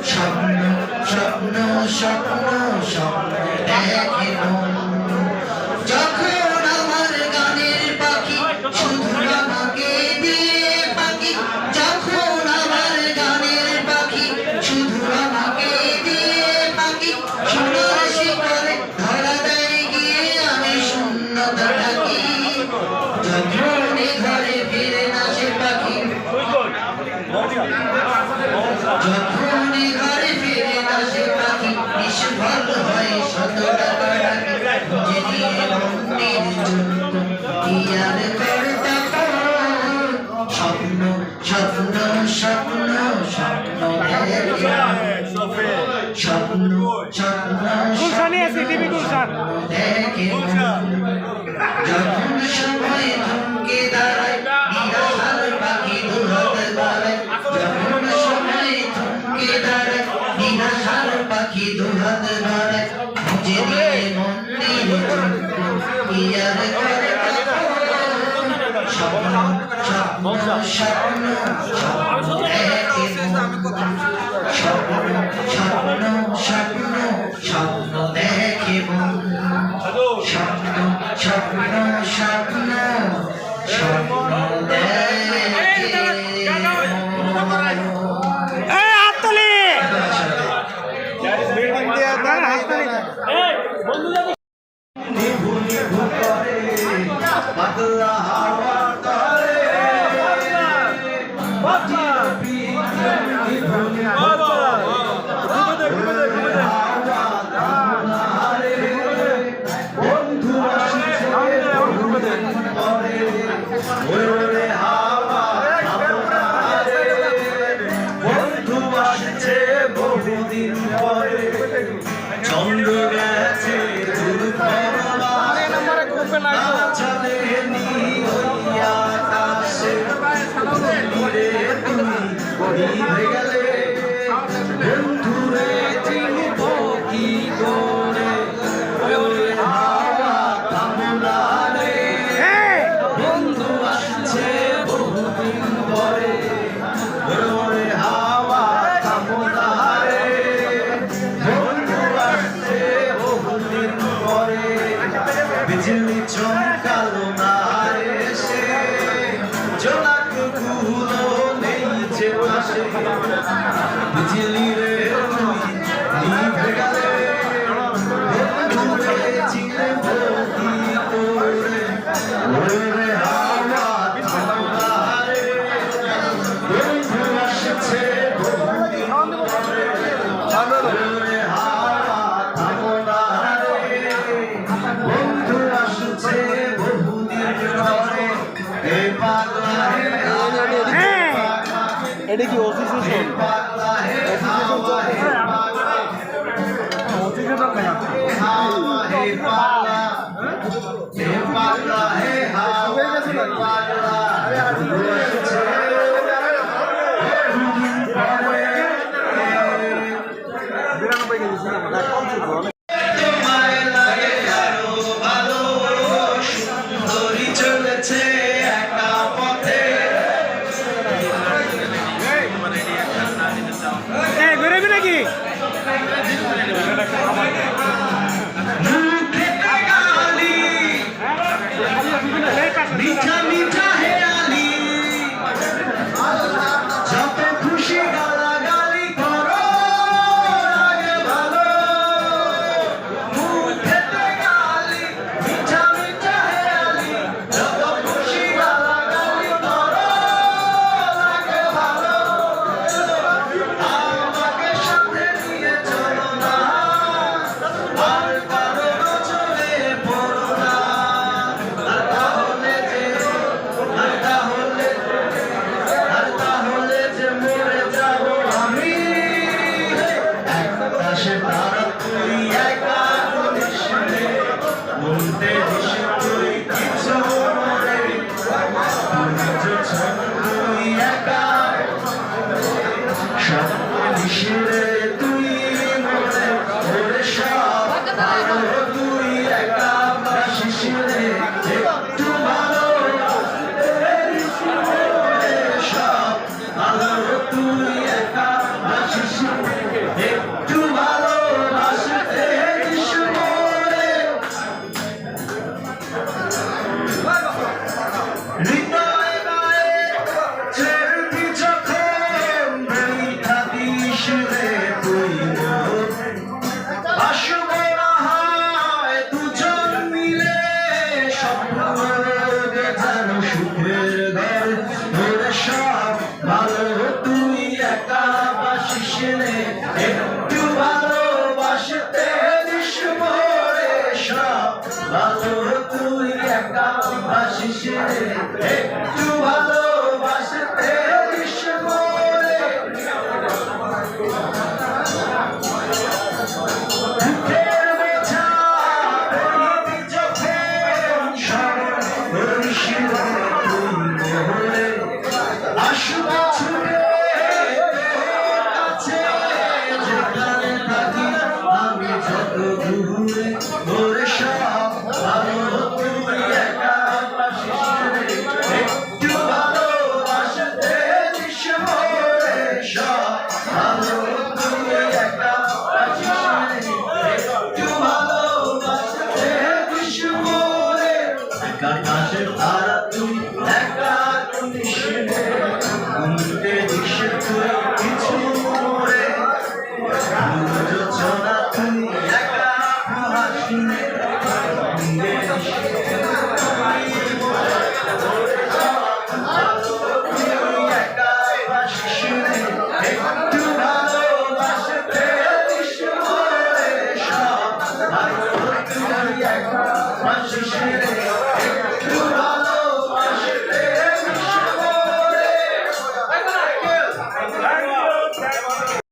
স্বপ্ন স্বপ্ন স্বপ্ন স্বপ্ন দেখে মন যখন আমার গানের পাখি শুধু আমাকে দিয়ে পাখি যখন আমার গানের পাখি শুধু আমাকে দিয়ে পাখি সোনার শিকলে ধরা দেয় গিয়ে আমি শূন্যতা থাকি যখন ঘরে ফিরে না সে পাখি যখন ঘরে ফিরে না সে পাখি নিষ্ফল হয় শত টাকা যে দিয়ে মন্দির জন্য কি আর করতে স্বপ্ন স্বপ্ন স্বপ্ন স্বপ্ন দেখে স্বপ্ন স্বপ্ন দেখে যখন সময় থমকে দাঁড়ায় নিরাশার পাখি দুহাত বাড়ায় যখন সময় থমকে দাঁড়ায় নিরাশার পাখি দুহাত বাড়ায় যে দিয়ে মন্দির কি আর করে স্বপ্ন স্বপ্ন স্বপ্ন স্বপ্ন দেখে স্বপ্ন স্বপ্ন স্বপ্ন স্বপ্ন দেখে স্বপ্ন স্বপ্ন স্বপ্ন স্বপ্ন দেখে পাতলা হাওয়া তলে বন্ধু আসছে বহুদিন পরে চন্দ্র গেছে বিজলি চমকালো না এসে জোনাক গুলো নেই যে পাশে বিজলি রে নিভে গেলে বন্ধুরে চিনে কি করে ওরে হাওয়া থামলা রে বন্ধু আসছে বহুদিন পরে ওরে হাওয়া থামলা রে বন্ধু আসছে বহুদিন পরে এ পাগলা হে এটা কি অফিসে হে পাগলা হে হাওয়া হে পাগলা অফিসে তো না হাওয়া হে পাগলা হে হাওয়া হে পাগলা আসছে বহুদিন পরে তোমায় লাগে আরো ভালো সুন্দরী চলেছে একা পথে বেরোবি নাকি মুখেতে গালি মিঠা মিঠা হেয়ালি যত খুশি গালাগালি করো লাগে ভালো মুখেতে গালি মিঠা মিঠা হেয়ালি যত খুশি গালাগালি করো লাগে ভালো আমাকে সাথে নিয়ে চলো না আর কারো চলে পড়ো না আর তাহলে যে মরে যাব আমি আকাশে তারা তুই একা বলিস রে মনতে দিস তুই কিছু মরে তুই একা স্বপ্ন দিস রে তুই মরে ওরে সব ভালো তুই একা বাসিস রে একটু ভালো সব ভালো তুই একা বাসিস রে রে তুই মোর আসবো না হয় দুজন মিলে স্বপ্ন দেখানো সুখের ঘর তোরে সব ভালো তুই একা বাসিস রে একটু ভালোবাসতে দিস মোরে সব ভালো তুই একা বাসিস রে একটু ভালোবাসতে দিস মোরে বুকের বোঝা বইবি চোখে স্মরণ করিস রে তুই মোরে আসবো ছুটে তোর কাছে যেখানে থাকি আমি যত দূরে ওরে সব ভালো তুই একা বাসিস রে একটু ভালোবাসতে দিস মোরে সব ভালো তুই একা বাসিস রে একটু ভালোবাসতে দিস মোরে আকাশের তারা তুই একা তুলিস রে ঘুমতে দিস তুই কিছু মোরে যোজনা তুই একা হাসি রে ঘুমতে দিস তুই একা বাসিস রে একটু ভালোবাসতে দিস মোরে সব ভালো তুই একা বাসিস রে